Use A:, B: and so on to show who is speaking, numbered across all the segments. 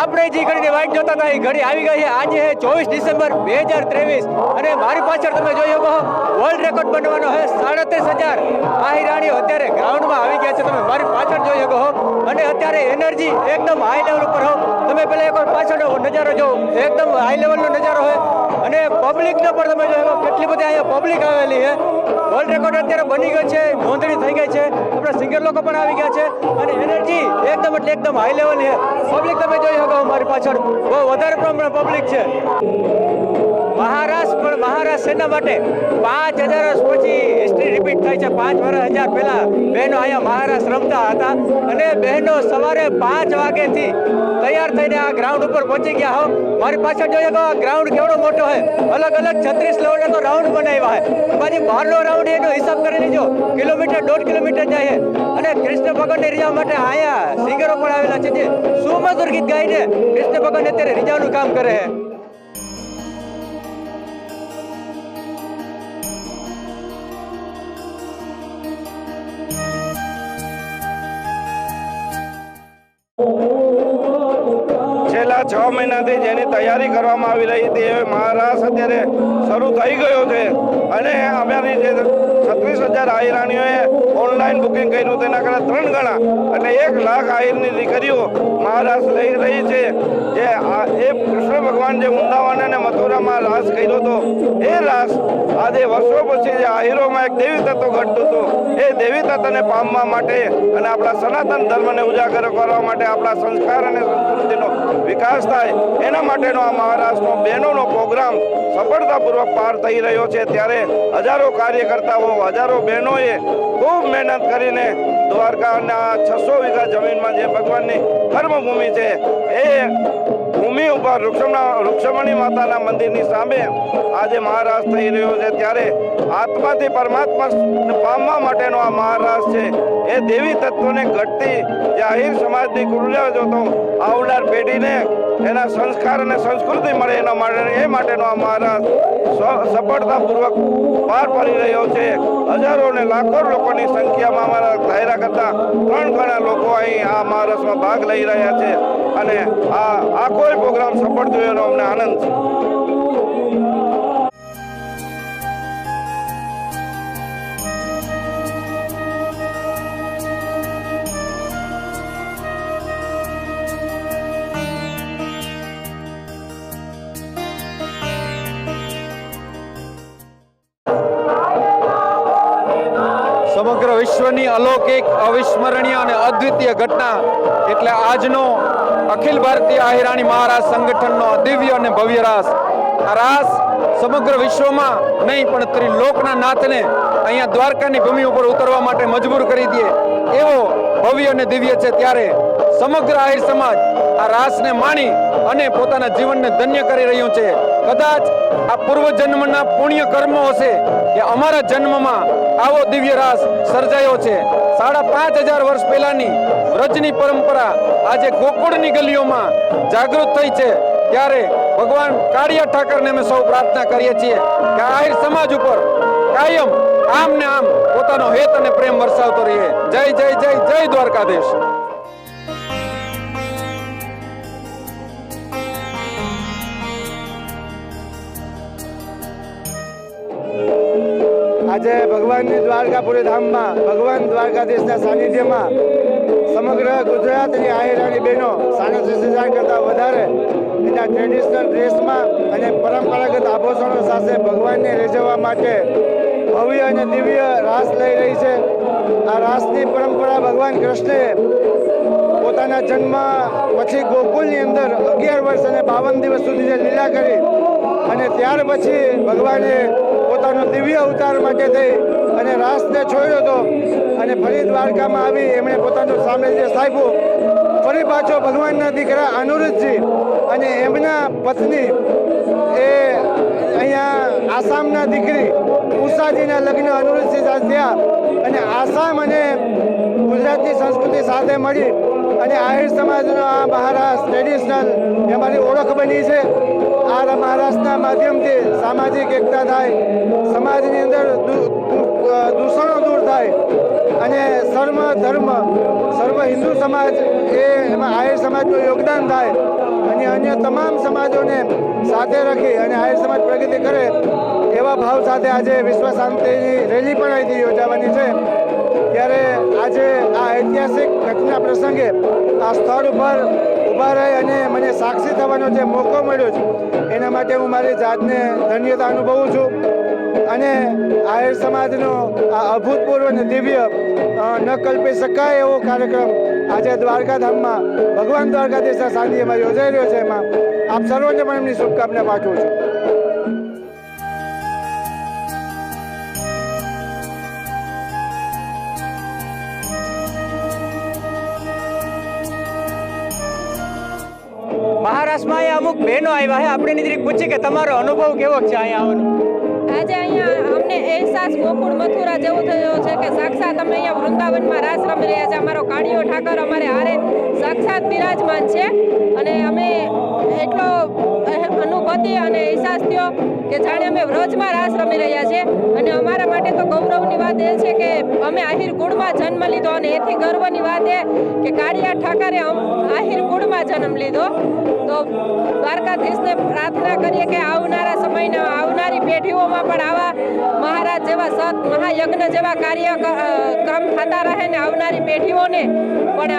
A: આપણે જે ઘડીની વાઇટ જોતા હતા એ ઘડી આવી ગઈ છે। આજે છે 24 ડિસેમ્બર 2023 અને મારી પાછળ તમે જોઈ શકો વર્લ્ડ રેકોર્ડ બનવાનો છે 37,000 આહિરાણીઓ અત્યારે ગ્રાઉન્ડમાં આવી ગયા છે। તમે મારી પાછળ જોઈ શકો અને અત્યારે એનર્જી એકદમ હાઈ લેવલ ઉપર હો। તમે પહેલા એકવાર પાછળનો નજારો જો એકદમ હાઈ લેવલનો નજારો હોય અને પબ્લિકને પણ તમે જોઈ શકો કેટલી બધી અહીંયા પબ્લિક આવેલી છે। વર્લ્ડ રેકોર્ડ અત્યારે બની ગયો છે, નોંધણી થઈ ગઈ છે, આપણા સિંગર લોકો પણ આવી ગયા છે અને એનર્જી એકદમ એટલે એકદમ હાઈ લેવલ છે। પબ્લિક તમે જોઈ શકો મારી પાછળ બહુ વધારે પ્રમાણમાં પબ્લિક છે। મહારાષ્ટ્ર સેના માટે 5,000 વર્ષ પછી હિસ્ટ્રી રિપીટ થાય છે। 5,000 પહેલા બહેનો અહીંયા મહારાષ્ટ્ર રમતા હતા અને બહેનો સવારે 5 વાગ્યાથી તૈયાર થઈને આ ગ્રાઉન્ડ ઉપર પહોંચી ગયા હો। મારી પાછળ જોઈએ તો આ ગ્રાઉન્ડ કેવડો મોટો છે, અલગ અલગ 36 લેવલના તો રાઉન્ડ બનાવ્યા છે। પછી બહારનો રાઉન્ડ એનો હિસાબ કરી લીધો કિલોમીટર 1.5 કિલોમીટર જાય છે અને કૃષ્ણ ભગવાનને રીઝા માટે અહીંયા સિંગરો પણ આવેલા છે જે સુમધુર ગીત ગાઈને કૃષ્ણ ભગવાન અત્યારે રીઝાનું કામ કરે છે।
B: છેલ્લા 6 મહિનાથી જેની તૈયારી કરવામાં આવી રહી હતી એ મહારાષ્ટ્ર અત્યારે શરૂ થઈ ગયો છે અને અમારી જે 36,000 આહિરાણીઓએ ઓનલાઈન બુકિંગ કર્યું તેના કરતાં 3 ગણા એટલે 1 લાખ આહિરની દીકરીઓ મહારાષ્ટ્ર લઈ રહી છે। જે એ કૃષ્ણ ભગવાન જે વૃંદાવન અને મથુરામાં રાસ કર્યો હતો એ રાસ આજે વર્ષો પછી જે આહિરોમાં એક દેવી તત્વ ઘટતું હતું એ દેવી તત્વને પામવા માટે અને આપણા સનાતન ધર્મને ઉજાગર કરવા માટે આપણા સંસ્કાર અને સંસ્કૃતિનો વિકાસ થાય એના માટેનો આ મહારાષ્ટ્રનો બહેનોનો પ્રોગ્રામ સફળતાપૂર્વક પાર થઈ રહ્યો છે। ત્યારે હજારો કાર્યકર્તાઓ હજારો બહેનોએ ખૂબ મહેનત કરીને દ્વારકાના 600 વીઘા જમીનમાં જે ભગવાનની કર્મભૂમિ છે એ ભૂમિ ઉપર રૂક્ષમણી માતાના મંદિરની સામે આજે મહારાષ્ટ્ર થઈ રહ્યો છે। ત્યારે આત્માથી પરમાત્મા પામવા માટેનો આ મહારાષ્ટ્ર છે એ દેવી તત્વોને ઘટતી જે આહિર સમાજની કુરજાજો તો આવનાર પેઢીને એના સંસ્કાર અને સંસ્કૃતિ મળે એના માટે એ માટેનો આ મહારાષ્ટ્ર સફળતાપૂર્વક પાર પાડી રહ્યો છે। હજારો અને લાખો લોકોની સંખ્યામાં અમારા ધાયરા કરતા 3 ગણા લોકો અહીં આ મહારાષ્ટ્રમાં ભાગ લઈ રહ્યા છે અને આ કોઈ પ્રોગ્રામ સફળ થયો એનો અમને આનંદ છે।
C: સમગ્ર વિશ્વની અલૌકિક અવિસ્મરણીય અને અદ્વિતીય ઘટના એટલે આજનો અખિલ ભારતીય આહિરાણી મહારાષ્ટ્ર સંગઠનનો દિવ્ય અને ભવ્ય રાસ। આ રાસ સમગ્ર વિશ્વમાં નહીં પણ ત્રિલોકના નાથને અહીંયા દ્વારકાની ભૂમિ ઉપર ઉતરવા માટે મજબૂર કરી દે એવો ભવ્ય અને દિવ્ય છે। ત્યારે સમગ્ર આહિર સમાજ આ રાસને માણી અને પોતાના જીવનને ધન્ય કરી રહ્યું છે। કદાચ આ પૂર્વજન્મના પુણ્ય કર્મો હશે કે અમારા જન્મમાં આવો દિવ્ય રાસ સર્જાયો છે। 5,500 વર્ષ પહેલાની વ્રજની પરંપરા આજે ગોકુળની ગલીઓમાં જાગૃત થઈ છે। ત્યારે ભગવાન કાળિયા ઠાકરને અમે સૌ પ્રાર્થના કરીએ છીએ કે આહિર સમાજ ઉપર કાયમ આમ ને આમ પોતાનો હેત અને પ્રેમ વરસાવતો રહે। જય જય જય જય દ્વારકાધીશ।
D: આજે ભગવાનની દ્વારકાપુરી ધામમાં ભગવાન દ્વારકાધીશના સાનિધ્યમાં સમગ્ર ગુજરાતની આહિરાણી બહેનો 37,000 કરતાં વધારે એના ટ્રેડિશનલ ડ્રેસમાં અને પરંપરાગત આભૂષણો સાથે ભગવાનને રીઝવવા માટે ભવ્ય અને દિવ્ય રાસ લઈ રહી છે। આ રાસની પરંપરા ભગવાન કૃષ્ણએ પોતાના જન્મ પછી ગોકુળની અંદર 11 વર્ષ અને 52 દિવસ સુધી જે લીલા કરી અને ત્યાર પછી ભગવાને પોતાનો દિવ્ય અવતાર માટે થઈ અને રાસને છોડ્યો હતો અને ફરી દ્વારકામાં આવી એમણે પોતાનું સામ્રાજ્ય સ્થાપ્યું। ફરી પાછો ભગવાનના દીકરા અનુરુદ્ધજી અને એમના પત્ની એ અહીંયા આસામના દીકરી ઉષાજીના લગ્ન અનુરુદ્ધજી સાથે થયા અને આસામ અને ગુજરાતની સંસ્કૃતિ સાથે મળી અને આહિર સમાજનો આ મહારાષ્ટ્ર ટ્રેડિશનલ એ અમારી ઓળખ બની છે। આ મહારાષ્ટ્રના માધ્યમથી સામાજિક એકતા થાય, સમાજની અંદર દૂષણો દૂર થાય અને સર્વ ધર્મ સર્વ હિન્દુ સમાજ એ એમાં આહિર સમાજનું યોગદાન થાય અને અન્ય તમામ સમાજોને સાથે રાખી અને આહિર સમાજ પ્રગતિ કરે એવા ભાવ સાથે આજે વિશ્વ શાંતિની રેલી પણ અહીંથી યોજાવાની છે. ત્યારે આજે આ ઐતિહાસિક ઘટના પ્રસંગે આ સ્થળ ઉપર ઊભા રહી અને મને સાક્ષી થવાનો જે મોકો મળ્યો છે એના માટે હું મારી જાતને ધન્યતા અનુભવું છું. અને આહિર સમાજનો આ અભૂતપૂર્વ અને દિવ્ય ન કલ્પી શકાય એવો કાર્યક્રમ આજે દ્વારકાધામમાં ભગવાન દ્વારકાધીશના સાનિધ્યમાં યોજાઈ રહ્યો છે. એમાં આપ સર્વને પણ એમની શુભકામના પાઠવું છું.
A: મહારાષ્ટ્રમાં અહીંયા અમુક બહેનો આવ્યા છે. આપણે નીચે પૂછી કે તમારો અનુભવ કેવો છે અહીંયા આવવાનો?
E: આજે અહીંયા અમને અહેસાસ ગોકુળ મથુરા જેવો થયો છે કે સાક્ષાત અમે અહીંયા વૃંદાવનમાં રાસ રમી રહ્યા છે. અમારો કાળિયો ઠાકર અમારે હારે સાક્ષાત બિરાજમાન છે અને અમે એટલો અનુભૂતિ અને અહેસાસ થયો કે જાણે અમે વ્રજમાં રાસ રમી રહ્યા છીએ. અને અમારા માટે તો ગૌરવની વાત એ છે કે અમે આહિર કુળમાં જન્મ લીધો અને એથી ગર્વની વાત એ કે કાળિયા ઠાકરે આહિર કુળમાં જન્મ લીધો. તો દ્વારકાધીશને પ્રાર્થના કરીએ કે આવનારા સમયના આવનારી પેઢીઓમાં પણ આવા મહારાજ જેવા સત મહાયજ્ઞ જેવા કાર્યક્રમ થતા રહે ને આવનારી પેઢીઓને પણ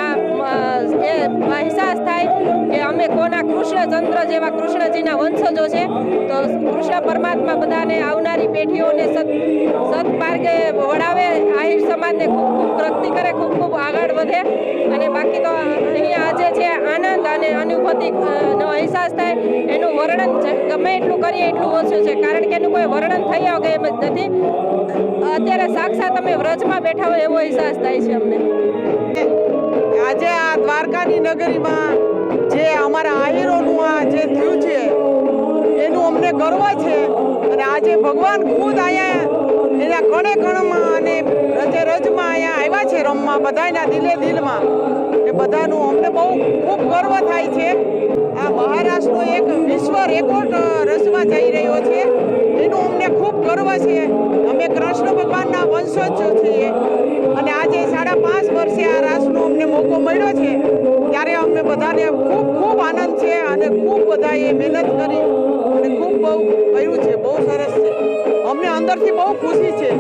E: એ અહેસાસ થાય કે અમે કોના કૃષ્ણચંદ્ર જેવા કૃષ્ણજીના વંશજો છે. તો કૃષ્ણ પરમાત્મા બધાને આવનારી પેઢીઓને સત્માર્ગે વળાવે, આહિર સમાજને ખૂબ ખૂબ પ્રગતિ કરે, ખૂબ ખૂબ આગળ વધે. અને બાકી તો અહીંયા આજે છે આનંદ અને અનુભૂતિ નો અહેસાસ થાય. એનું વર્ણન ગમે એટલું કરીએ એટલું ઓછું છે, કારણ કે એનું કોઈ વર્ણન થઈ શકે એમ જ નથી. અત્યારે સાક્ષાત અમે વ્રજમાં બેઠા હોય એવો અહેસાસ થાય છે અમને.
F: આજે આ દ્વારકાની નગરીમાં જે અમારા આહિરોનું આ જે થયું છે એનું અમને ગર્વ છે. અને આજે ભગવાન ખુદ અહીંયા એના કણે કણમાં અને રજે રજમાં અહીંયા આવ્યા છે રમવા, બધાના દિલે દિલમાં. એ બધાનું અમને બહુ ખૂબ ગર્વ થાય છે. આ મહારાષ્ટ્રનો એક વિશ્વ રેકોર્ડ રસમાં જઈ રહ્યો છે એનું અમને ખૂબ ગર્વ છે. અમે કૃષ્ણ ભગવાનના વંશજો છીએ અને આજે 5.5 વર્ષે આ રાસનો અમને મોકો મળ્યો છે ત્યારે અમને બધાને ખૂબ ખૂબ આનંદ છે અને ખૂબ બધાએ મહેનત કરી અને ખૂબ બહુ કર્યું છે. બહુ સરસ છે, અમને અંદરથી બહુ ખુશી છે.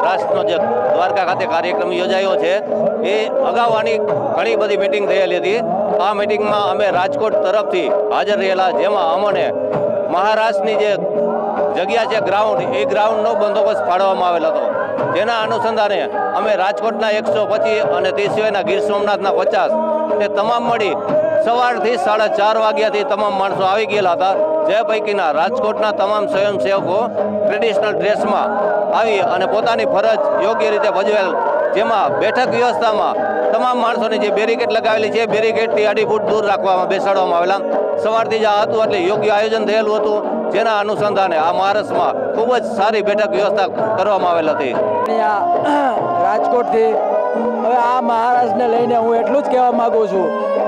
G: રાષ્ટ્રનો જે દ્વારકા ખાતે કાર્યક્રમ યોજાયો છે એ અગાઉ આની ઘણી બધી મિટિંગ થયેલી હતી. આ મિટિંગમાં અમે રાજકોટ તરફથી હાજર રહેલા, જેમાં અમને મહારાષ્ટ્રની જે જગ્યા છે ગ્રાઉન્ડ, એ ગ્રાઉન્ડનો બંદોબસ્ત ફાળવવામાં આવેલ હતો. જેના અનુસંધાને અમે રાજકોટના 125 અને તે સિવાયના ગીર સોમનાથના 50 તે તમામ મળી સવારથી 4:30 વાગ્યાથી તમામ માણસો આવી ગયેલા હતા. જે પૈકીના રાજકોટના તમામ સ્વયંસેવકો ટ્રેડિશનલ ડ્રેસમાં આવી અને પોતાની ફરજ યોગ્ય રીતે ભજવેલ. જેમાં બેઠક વ્યવસ્થામાં તમામ માણસોની જે બેરિકેડ લગાવેલી છે, બેરિકેડથી 2.5 ફૂટ દૂર રાખવામાં બેસાડવામાં આવેલા. સવારથી જ આ હતું એટલે યોગ્ય આયોજન થયેલું હતું. જેના અનુસંધાને આ મહારાષ્ટ્રમાં ખૂબ જ સારી બેઠક વ્યવસ્થા કરવામાં આવેલ હતી.
H: રાજકોટથી હવે આ મહારાષ્ટ્રને લઈને હું એટલું જ કહેવા માગું છું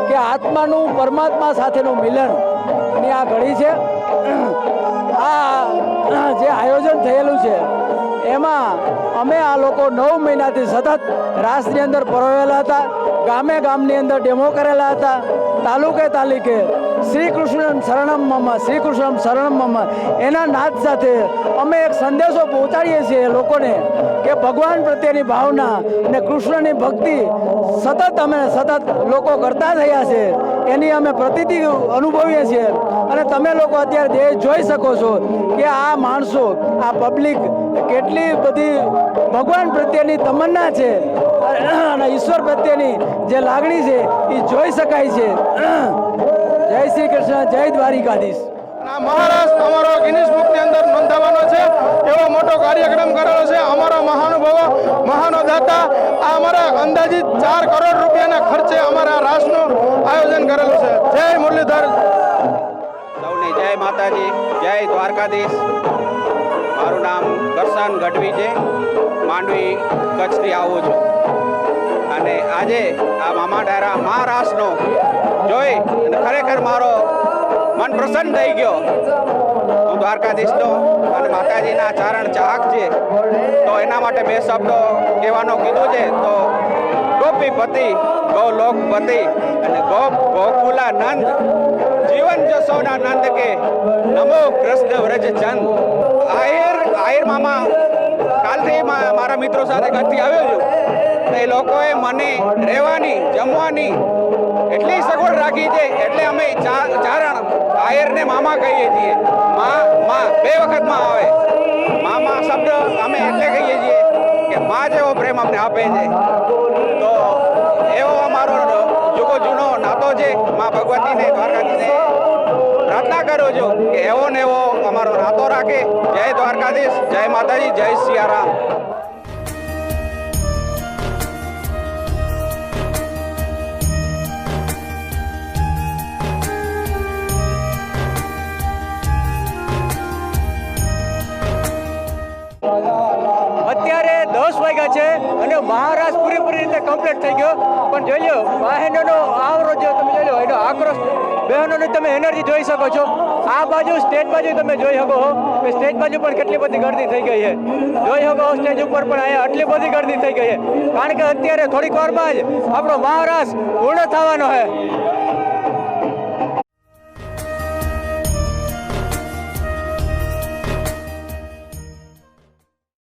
H: કે આત્માનું પરમાત્મા સાથેનું મિલનની આ ઘડી છે. આ જે આયોજન થયેલું છે એમાં અમે આ લોકો 9 મહિનાથી સતત રાસની અંદર પરોવેલા હતા. ગામે ગામની અંદર ડેમો કરેલા હતા. તાલુકે તાલુકે શ્રી કૃષ્ણ શરણમ મમ, શ્રી કૃષ્ણ શરણમ મમ એના નાદ સાથે અમે એક સંદેશો પહોંચાડીએ છીએ લોકોને કે ભગવાન પ્રત્યેની ભાવના અને કૃષ્ણની ભક્તિ સતત લોકો કરતા થયા છે. એની અમે પ્રતીતિ અનુભવીએ છીએ. અને તમે લોકો અત્યારે દેશ જોઈ શકો છો કે આ માણસો, આ પબ્લિક કેટલી બધી ભગવાન પ્રત્યેની તમન્ના છે અને ઈશ્વર પ્રત્યેની જે લાગણી છે એ જોઈ શકાય છે. જય શ્રી કૃષ્ણ, જય દ્વારિકાધીશ.
D: મહારાષ્ટ્ર અમારો ગિનિસ બુકની અંદર નોંધાવાનો છે એવો મોટો કાર્યક્રમ કરેલો છે. અમારા મહાનુભાવો, મહાનો દાતા આ અમારા અંદાજિત 4 કરોડ રૂપિયાના ખર્ચે અમારા રાસનું આયોજન કરેલું છે. જય મુરલીધર.
C: સૌને જય માતાજી, જય દ્વારકાધીશ.
I: મારું નામ કરશન ગઢવી છે. માંડવી કચ્છથી આવું છું અને આજે આ મામા ડાયરા મહારાષ્ટ્રનો જોઈ અને ખરેખર મારો મન પ્રસન્ન થઈ ગયો. હું દ્વારકાધીશનો અને માતાજીના ચારણ ચાહક છે, તો એના માટે બે શબ્દો કહેવાનું કીધું છે. તો ગોપીપતિ ગૌલોકપતિ અને ગોકુલા નંદ જીવન જસોના નંદ કે નમો કૃષ્ણ વ્રજ ચંદ. આહિર મામા કાલથી મારા મિત્રો સાથે કચ્છથી આવ્યો છું. એ લોકોએ મને રહેવાની જમવાની એટલી સગવડ રાખી છે, એટલે અમે ચારણ આહિરને મામા કહીએ છીએ. માં બે વખતમાં આવે. મામા શબ્દ અમે એટલે કહીએ છીએ કે માં જેવો પ્રેમ અમને આપે છે. તો એવો અમારો જુગો જૂનો નાતો છે. માં ભગવતીને દ્વારકાધીશને પ્રાર્થના કરું છું કે એવો ને એવો અમારો નાતો રાખે. જય દ્વારકાધીશ, જય માતાજી, જય સિયારામ.
A: અત્યારે 10 વાગ્યા છે અને મહારાષ્ટ્ર પૂરેપૂરી રીતે કમ્પ્લીટ થઈ ગયો. પણ જોઈ લો બહેનોનો આવરો જો તમે જોઈ લો, એનો આક્રોશ, બહેનોની તમે એનર્જી જોઈ શકો છો. આ બાજુ સ્ટેજ બાજુ તમે જોઈ શકો છો કે સ્ટેજ બાજુ પણ કેટલી બધી ગર્દી થઈ ગઈ છે. જોઈ શકો સ્ટેજ ઉપર પણ અહીંયા આટલી બધી ગર્દી થઈ ગઈ છે, કારણ કે અત્યારે થોડીક વારમાં જ આપણો મહારાષ્ટ્ર પૂર્ણ થવાનો છે.